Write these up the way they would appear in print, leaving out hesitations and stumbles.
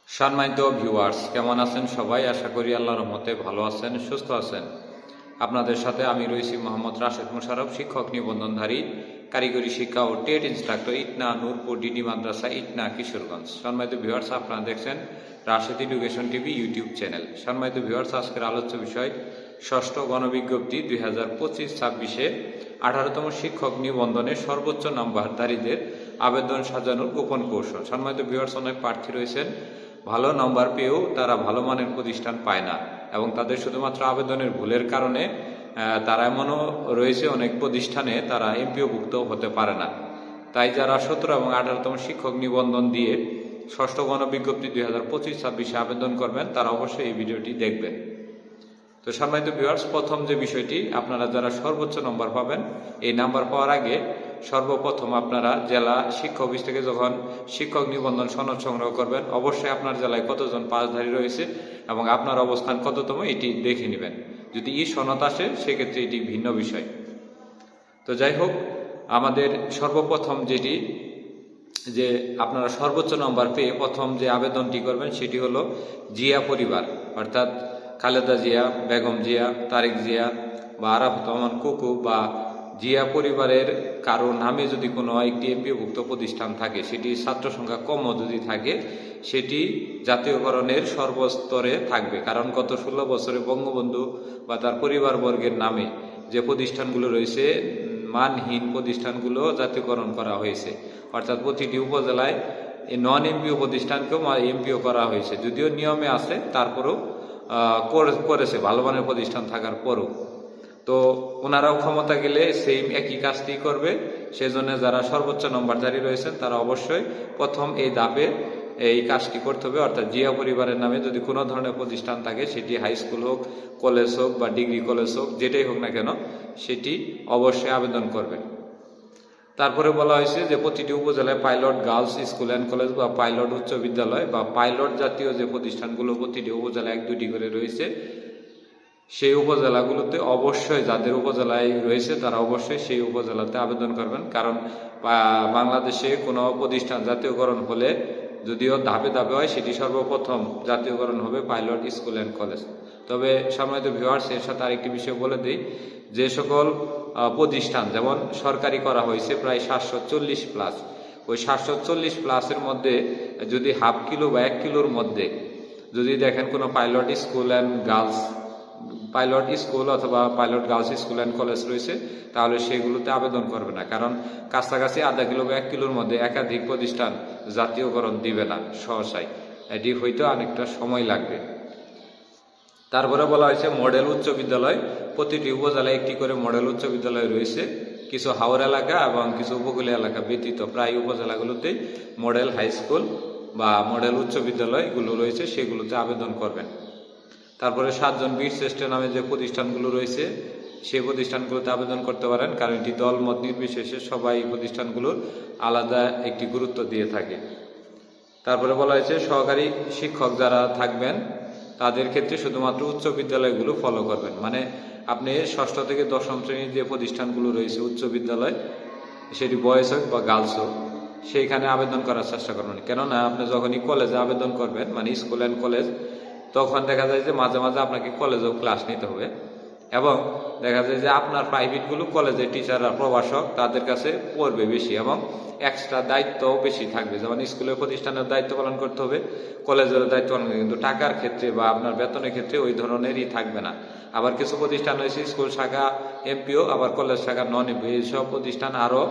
সম্মানিত ভিউয়ার্স, কেমন আছেন সবাই? আশা করি আল্লাহর রহমতে ভালো আছেন, সুস্থ আছেন। আপনাদের সাথে আমি রয়েছি মোহাম্মদ রাশেদ মোশাররফ, শিক্ষক নিবন্ধনধারী, কারিগরি শিক্ষা ও TET instructor, Itna Nurpur DD মাদ্রাসা, ইটনা, কিশোরগঞ্জ। সম্মানিত ভিউয়ার্স, আপনারা দেখছেন Rashed education TV YouTube channel. সম্মানিত ভিউয়ার্স, আজকের আলোচ্য বিষয় ষষ্ঠ গণবিজ্ঞপ্তি 2025-26-এ 18তম শিক্ষক নিবন্ধনে সর্বোচ্চ নাম্বারধারীদের আবেদন সাজানোর গোপন কৌশল। সম্মানিত ভিউয়ার্স, অনেক প্রার্থী রয়েছেন, ভালো নাম্বার পেয়েও তারা ভালো মানের প্রতিষ্ঠান পায় না এবং তাদের শুধুমাত্র আবেদনের ভুলের কারণে তারা এমনও রয়েছে অনেক প্রতিষ্ঠানে তারা এমপিওভুক্ত হতে পারে না। তাই যারা 17 এবং 18তম শিক্ষক নিবন্ধন দিয়ে ষষ্ঠ গণবিজ্ঞপ্তি 2025-26-এ আবেদন করবেন তারা অবশ্যই এই ভিডিওটি দেখবেন। তো সম্মানিত ভিউয়ার্স, প্রথম যে বিষয়টি, আপনারা যারা সর্বোচ্চ নম্বর পাবেন, এই নাম্বার পাওয়ার আগে সর্বপ্রথম আপনারা জেলা শিক্ষা অফিস থেকে যখন শিক্ষক নিবন্ধন সনদ সংগ্রহ করবেন, অবশ্যই আপনার জেলায় কতজন পাসধারী রয়েছে এবং আপনার অবস্থান কততম এটি দেখে নেবেন। যদি সনদ আসে সেক্ষেত্রে এটি ভিন্ন বিষয়। তো যাই হোক, আমাদের সর্বপ্রথম যেটি, যে আপনারা সর্বোচ্চ নম্বর পেয়ে প্রথম যে আবেদনটি করবেন সেটি হলো জিয়া পরিবার, অর্থাৎ খালেদা জিয়া, বেগম জিয়া, তারেক জিয়া বা আরাফাত রহমান কুকু বা জিয়া পরিবারের কারো নামে যদি কোনো একটি এমপিওভুক্ত প্রতিষ্ঠান থাকে, সেটি ছাত্র সংখ্যা কমও যদি থাকে, সেটি জাতীয়করণের সর্বস্তরে থাকবে। কারণ গত 16 বছরে বঙ্গবন্ধু বা তার পরিবারবর্গের নামে যে প্রতিষ্ঠানগুলো রয়েছে, মানহীন প্রতিষ্ঠানগুলো জাতীয়করণ করা হয়েছে। অর্থাৎ প্রতিটি উপজেলায় এই নন এমপিও প্রতিষ্ঠানকেও এমপিও করা হয়েছে, যদিও নিয়মে আছে, তারপরেও করেছে ভালো মানের প্রতিষ্ঠান থাকার পরও। তো ওনারাও ক্ষমতা গেলে সেই একই কাজটি করবে। সেজন্য যারা সর্বোচ্চ নম্বরধারী রয়েছেন তারা অবশ্যই প্রথম এই ধাপে এই কাজটি করতে হবে। অর্থাৎ জিয়া পরিবারের নামে যদি কোনো ধরনের প্রতিষ্ঠান থাকে, সেটি হাই স্কুল হোক, কলেজ হোক বা ডিগ্রি কলেজ হোক, যেটাই হোক না কেন, সেটি অবশ্যই আবেদন করবেন। তারপরে বলা হয়েছে যে প্রতিটি উপজেলায় pilot girls school and college বা পাইলট উচ্চ বিদ্যালয় বা পাইলট জাতীয় যে প্রতিষ্ঠানগুলো প্রতিটি উপজেলায় 1-2টি করে রয়েছে, সেই উপজেলাগুলোতে অবশ্যই, যাদের উপজেলায় রয়েছে তারা অবশ্যই সেই উপজেলাতে আবেদন করবেন। কারণ বাংলাদেশে কোনো প্রতিষ্ঠান জাতীয়করণ হলে, যদিও ধাপে ধাপে হয়, সেটি সর্বপ্রথম জাতীয়করণ হবে পাইলট স্কুল অ্যান্ড কলেজ। তবে সম্মানিত ভিউয়ার্স, এর সাথে আরেকটি বিষয় বলে দিই, যে সকল প্রতিষ্ঠান যেমন সরকারি করা হয়েছে প্রায় 740+, ওই 740+-এর মধ্যে যদি হাফ কিলো বা 1 কিলোর মধ্যে যদি দেখেন কোনো pilot school and girls, pilot school অথবা pilot girls school and college রয়েছে, তাহলে সেগুলোতে আবেদন করবে না। কারণ কাছাকাছি আধা কিলো বা 1 কিলোর মধ্যে একাধিক প্রতিষ্ঠান জাতীয়করণ দিবে না সহসায়, এটি হয়তো অনেকটা সময় লাগবে। তারপরে বলা হয়েছে মডেল উচ্চ বিদ্যালয়, প্রতিটি উপজেলায় একটি করে মডেল উচ্চ বিদ্যালয় রয়েছে। কিছু হাওর এলাকা এবং কিছু উপকূলীয় এলাকা ব্যতীত প্রায় উপজেলাগুলোতেই মডেল হাই স্কুল বা মডেল উচ্চ বিদ্যালয়গুলো রয়েছে, সেগুলোতে আবেদন করবেন। তারপরে 7 জন বীর শ্রেষ্ঠ নামে যে প্রতিষ্ঠানগুলো রয়েছে, সেই প্রতিষ্ঠানগুলোতে আবেদন করতে পারেন, কারণ এটি দলমত নির্বিশেষে সবাই প্রতিষ্ঠানগুলোর আলাদা একটি গুরুত্ব দিয়ে থাকে। তারপরে বলা হয়েছে সহকারী শিক্ষক যারা থাকবেন তাদের ক্ষেত্রে শুধুমাত্র উচ্চ বিদ্যালয়গুলো ফলো করবেন। মানে আপনি 6ষ্ঠ থেকে 10ম শ্রেণীর যে প্রতিষ্ঠানগুলো রয়েছে উচ্চ বিদ্যালয়, সেটি বয়েজ হোক বা গার্লস হোক, সেইখানে আবেদন করার চেষ্টা করবেন। কেননা আপনি যখনই কলেজে আবেদন করবেন, মানে স্কুল অ্যান্ড কলেজ, তখন দেখা যায় যে মাঝে মাঝে আপনাকে কলেজেও ক্লাস নিতে হবে এবং দেখা যায় যে আপনার প্রাইভেটগুলো কলেজের টিচাররা, প্রভাষক, তাদের কাছে পড়বে বেশি এবং এক্সট্রা দায়িত্বও বেশি থাকবে। যেমন স্কুলের প্রতিষ্ঠানের দায়িত্ব পালন করতে হবে, কলেজেরও দায়িত্ব পালন করতে হবে, কিন্তু টাকার ক্ষেত্রে বা আপনার বেতনের ক্ষেত্রে ওই ধরনেরই থাকবে না। আবার কিছু প্রতিষ্ঠান রয়েছে স্কুল শাখা এমপিও, আবার কলেজ শাখা নন এমপিও, এইসব প্রতিষ্ঠান আরও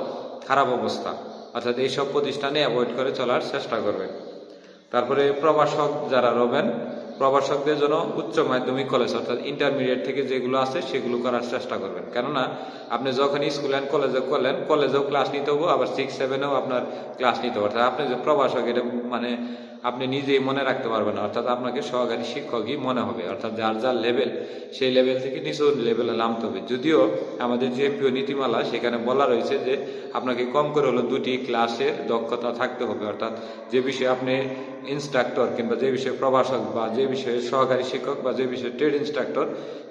খারাপ অবস্থা। অর্থাৎ এইসব প্রতিষ্ঠানে অ্যাভয়েড করে চলার চেষ্টা করবেন। তারপরে প্রভাষক যারা রবেন, প্রভাষকদের জন্য উচ্চ মাধ্যমিক কলেজ অর্থাৎ ইন্টারমিডিয়েট থেকে যেগুলো আছে সেগুলো করার চেষ্টা করবেন। কেননা আপনি যখন স্কুল অ্যান্ড কলেজে করলেন, কলেজেও ক্লাস নিতে হবে, আবার 6-7-এও আপনার ক্লাস নিতে হবে। অর্থাৎ আপনি যে প্রভাষক, এটা মানে আপনি নিজেই মনে রাখতে পারবেন না, অর্থাৎ আপনাকে সহকারী শিক্ষকই মনে হবে। অর্থাৎ যার যার লেভেল, সেই লেভেল থেকে নিচু লেভেলে নামতে হবে। যদিও আমাদের যে এমপিও নীতিমালা, সেখানে বলা রয়েছে যে আপনাকে কম করে হলো 2টি ক্লাসের দক্ষতা থাকতে হবে। অর্থাৎ যে বিষয়ে আপনি ইনস্ট্রাক্টর কিংবা যে বিষয়ে প্রভাষক বা যে বিষয়ে সহকারী শিক্ষক বা যে বিষয়ে ট্রেড ইনস্ট্রাক্টর,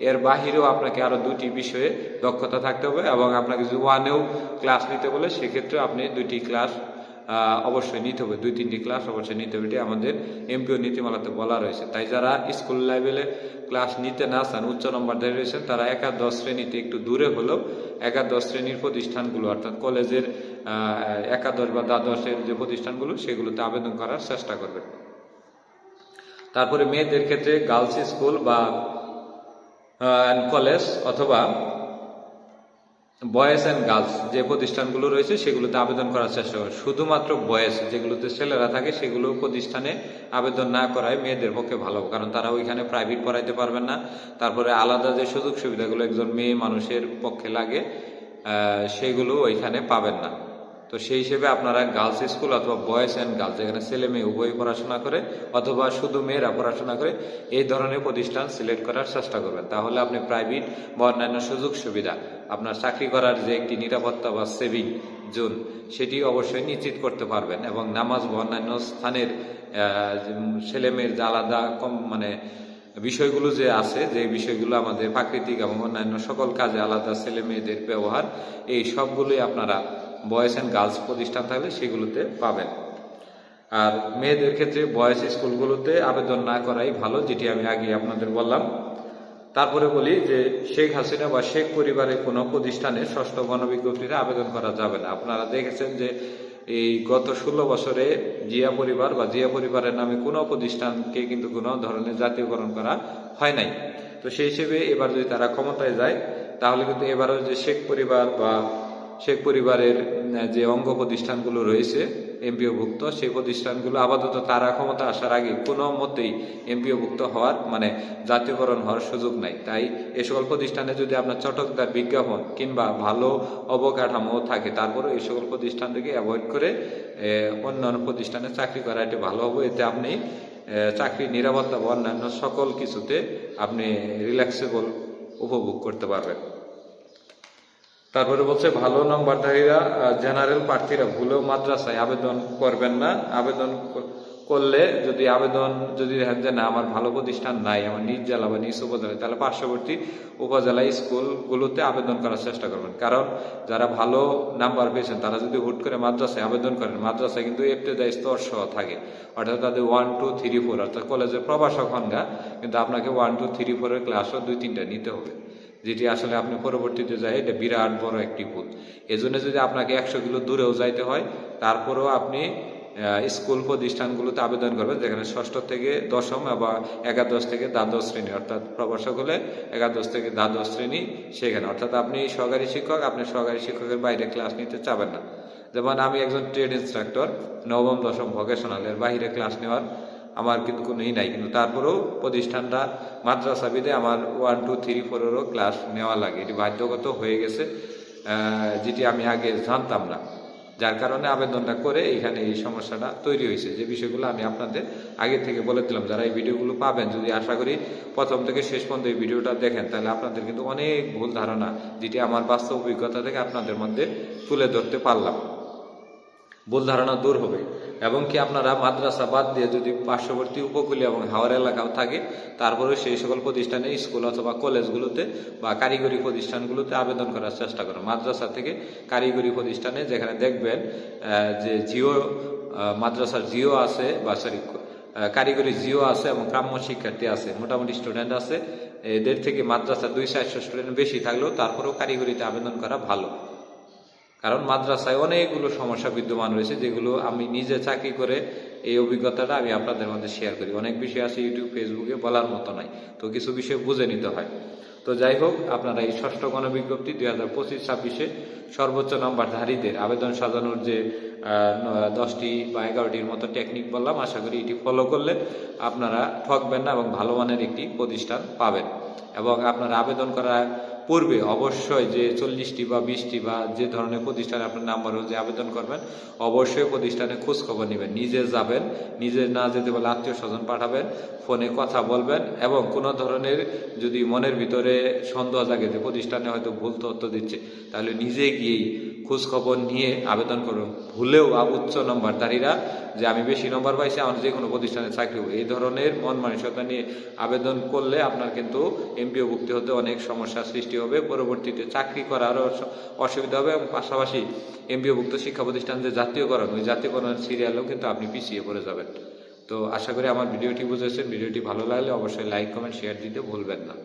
এর বাহিরেও আপনাকে আরও 2টি বিষয়ে দক্ষতা থাকতে হবে এবং আপনাকে যদি 1-এও ক্লাস নিতে বলে, সেক্ষেত্রে আপনি 2টি ক্লাস অবশ্যই নিতে হবে, 2-3টি ক্লাস অবশ্যই নিতে হবে, এটি আমাদের এমপিও নীতিমালাতে বলা রয়েছে। তাই যারা স্কুল লেভেলে ক্লাস নিতে না চান, উচ্চ নম্বরধারী রয়েছেন, তারা একাদশ শ্রেণীতে একটু দূরে হলেও একাদশ শ্রেণীর প্রতিষ্ঠানগুলো অর্থাৎ কলেজের একাদশ বা দ্বাদশের যে প্রতিষ্ঠানগুলো সেগুলোতে আবেদন করার চেষ্টা করবেন। তারপরে মেয়েদের ক্ষেত্রে গার্লস স্কুল বা কলেজ অথবা বয়েজ অ্যান্ড গার্লস যে প্রতিষ্ঠানগুলো রয়েছে সেগুলোতে আবেদন করার চেষ্টা করে। শুধুমাত্র বয়েজ যেগুলোতে ছেলেরা থাকে সেগুলো প্রতিষ্ঠানে আবেদন না করায় মেয়েদের পক্ষে ভালো, কারণ তারা ওইখানে প্রাইভেট পড়াইতে পারবেন না। তারপরে আলাদা যে সুযোগ সুবিধাগুলো একজন মেয়ে মানুষের পক্ষে লাগে সেগুলো ওইখানে পাবেন না। তো সেই হিসেবে আপনারা গার্লস স্কুল অথবা বয়েজ অ্যান্ড গার্লস, যেখানে ছেলে মেয়ে উভয়ই পড়াশোনা করে অথবা শুধু মেয়েরা পড়াশোনা করে, এই ধরনের প্রতিষ্ঠান সিলেক্ট করার চেষ্টা করবেন। তাহলে আপনি প্রাইভেট বা অন্যান্য সুযোগ সুবিধা, আপনার চাকরি করার যে একটি নিরাপত্তা বা সেভিং জোন, সেটি অবশ্যই নিশ্চিত করতে পারবেন। এবং নামাজ বা অন্যান্য স্থানের ছেলে মেয়ের যে আলাদা বিষয়গুলো যে আছে, যে বিষয়গুলো আমাদের প্রাকৃতিক এবং অন্যান্য সকল কাজে আলাদা ছেলে মেয়েদের ব্যবহার, এই সবগুলোই আপনারা বয়েজ অ্যান্ড গার্লস প্রতিষ্ঠান থাকলে সেগুলোতে পাবেন। আর মেয়েদের ক্ষেত্রে বয়েজ স্কুলগুলোতে আবেদন না করাই ভালো, যেটি আমি আগে আপনাদের বললাম। তারপরে বলি যে শেখ হাসিনা বা শেখ পরিবারের কোনো প্রতিষ্ঠানে ষষ্ঠ গণবিজ্ঞপ্তিতে আবেদন করা যাবে না। আপনারা দেখেছেন যে এই গত 16 বছরে জিয়া পরিবার বা জিয়া পরিবারের নামে কোনো প্রতিষ্ঠানকে কিন্তু কোনো ধরনের জাতীয়করণ করা হয় নাই। তো সেই হিসেবে এবার যদি তারা ক্ষমতায় যায়, তাহলে কিন্তু এবারও যে শেখ পরিবার বা শেখ পরিবারের যে অঙ্গ প্রতিষ্ঠানগুলো রয়েছে এমপিওভুক্ত, সেই প্রতিষ্ঠানগুলো আপাতত তারা ক্ষমতা আসার আগে কোনো মতেই এমপিওভুক্ত হওয়ার জাতীয়করণ হওয়ার সুযোগ নাই। তাই এ সকল প্রতিষ্ঠানে যদি আপনার চটকদার বিজ্ঞাপন কিংবা ভালো অবকাঠামো থাকে, তারপরে এই সকল প্রতিষ্ঠান থেকে অ্যাভয়েড করে অন্যান্য প্রতিষ্ঠানে চাকরি করা এটি ভালো হবে। এতে আপনি চাকরির নিরাপত্তা বা অন্যান্য সকল কিছুতে আপনি রিল্যাক্সেবল উপভোগ করতে পারবেন। তারপরে বলছে ভালো নম্বরধারীরা জেনারেল প্রার্থীরা ভুলেও মাদ্রাসায় আবেদন করবেন না। আবেদন করলে যদি দেখেন যে না, আমার ভালো প্রতিষ্ঠান নাই আমার নিজ জেলা বা নিজ উপজেলায়, তাহলে পার্শ্ববর্তী উপজেলা স্কুলগুলোতে আবেদন করার চেষ্টা করবেন। কারণ যারা ভালো নাম্বার পেয়েছেন তারা যদি হুট করে মাদ্রাসায় আবেদন করেন, মাদ্রাসায় কিন্তু ইবতেদায়ী স্তর সহ থাকে, অর্থাৎ তাদের 1, 2, 3, 4 অর্থাৎ কলেজের প্রভাষক হনগা, কিন্তু আপনাকে 1, 2, 3, 4 ক্লাসও 2-3টা নিতে হবে, যেটি আসলে আপনি পরবর্তীতে যাই এটা বিরাট বড় একটি ভুল। এজন্য যদি আপনাকে 100 কিলো দূরেও যাইতে হয়, তারপরেও আপনি স্কুল প্রতিষ্ঠানগুলোতে আবেদন করবেন যেখানে ষষ্ঠ থেকে দশম বা একাদশ থেকে দ্বাদশ শ্রেণী, অর্থাৎ প্রভাষক হলে একাদশ থেকে দ্বাদশ শ্রেণী, সেখানে অর্থাৎ আপনি সহকারী শিক্ষক, আপনি সহকারী শিক্ষকের বাইরে ক্লাস নিতে চাবেন না। যেমন আমি একজন ট্রেড ইনস্ট্রাক্টর, নবম দশম ভোকেশনালের বাইরে ক্লাস নেওয়ার আমার কিন্তু কোনোই নাই, কিন্তু তারপরেও প্রতিষ্ঠানটা মাদ্রাসা বিদে আমার 1, 2, 3, 4-এরও ক্লাস নেওয়া লাগে, এটি বাধ্যগত হয়ে গেছে, যেটি আমি আগে জানতাম না, যার কারণে আবেদনটা করে এখানে এই সমস্যাটা তৈরি হয়েছে। যে বিষয়গুলো আমি আপনাদের আগে থেকে বলে দিলাম, যারা এই ভিডিওগুলো পাবেন, যদি আশা করি প্রথম থেকে শেষ পর্যন্ত এই ভিডিওটা দেখেন, তাহলে আপনাদের কিন্তু অনেক ভুল ধারণা, যেটি আমার বাস্তব অভিজ্ঞতা থেকে আপনাদের মধ্যে তুলে ধরতে পারলাম, ভুল ধারণা দূর হবে। এবং কি আপনারা মাদ্রাসা বাদ দিয়ে যদি পার্শ্ববর্তী উপকূলীয় এবং হাওর এলাকাও থাকে, তারপরে সেই সকল প্রতিষ্ঠানে স্কুল অথবা কলেজগুলোতে বা কারিগরি প্রতিষ্ঠানগুলোতে আবেদন করার চেষ্টা করুন। মাদ্রাসা থেকে কারিগরি প্রতিষ্ঠানে যেখানে দেখবেন যে মাদ্রাসার জিও আছে বা কারিগরি জিও আছে এবং গ্রাম্য শিক্ষার্থী আছে, মোটামুটি স্টুডেন্ট আছে, এদের থেকে মাদ্রাসার 200-400 স্টুডেন্ট বেশি থাকলেও তারপরেও কারিগরিতে আবেদন করা ভালো। কারণ মাদ্রাসায় অনেকগুলো সমস্যা বিদ্যমান রয়েছে, যেগুলো আমি নিজে চাকরি করে এই অভিজ্ঞতাটা আমি আপনাদের মধ্যে শেয়ার করি। অনেক বিষয় আছে ইউটিউব ফেসবুকে বলার মতো নাই, তো কিছু বিষয় বুঝে নিতে হয়। তো যাই হোক, আপনারা এই ষষ্ঠ গণবিজ্ঞপ্তি 2025-26-এ সর্বোচ্চ নম্বরধারীদের আবেদন সাজানোর যে 10টি বা 11টির মতো টেকনিক বললাম, আশা করি এটি ফলো করলে আপনারা ঠকবেন না এবং ভালো মানের একটি প্রতিষ্ঠান পাবেন। এবং আপনারা আবেদন করার পূর্বে অবশ্যই যে 40টি বা 20টি বা যে ধরনের প্রতিষ্ঠানে আপনার নাম্বার অনুযায়ী আবেদন করবেন, অবশ্যই প্রতিষ্ঠানে খোঁজ খবর নেবেন। নিজে যাবেন, নিজে না যেতে বলে আত্মীয় স্বজন পাঠাবেন, ফোনে কথা বলবেন, এবং কোনো ধরনের যদি মনের ভিতরে সন্দেহ জাগে যে প্রতিষ্ঠানে হয়তো ভুল তথ্য দিচ্ছে, তাহলে নিজে গিয়েই খোঁজ খবর নিয়ে আবেদন করুন। ভুলেও উচ্চ নম্বরধারীরা যে আমি বেশি নম্বর পাইছি আমার যে কোনো প্রতিষ্ঠানে চাকরি হবে, এই ধরনের মন মানসিকতা নিয়ে আবেদন করলে আপনার কিন্তু এমপিওভুক্তি হতে অনেক সমস্যার সৃষ্টি হবে, পরবর্তীতে চাকরি করারও অসুবিধা হবে এবং পাশাপাশি এমপিওভুক্ত শিক্ষা প্রতিষ্ঠান যে জাতীয়করণ, ওই জাতীয়করণের সিরিয়ালেও কিন্তু আপনি পিছিয়ে পড়ে যাবেন। তো আশা করি আমার ভিডিওটি বুঝেছেন। ভিডিওটি ভালো লাগলে অবশ্যই লাইক কমেন্ট শেয়ার দিতে ভুলবেন না।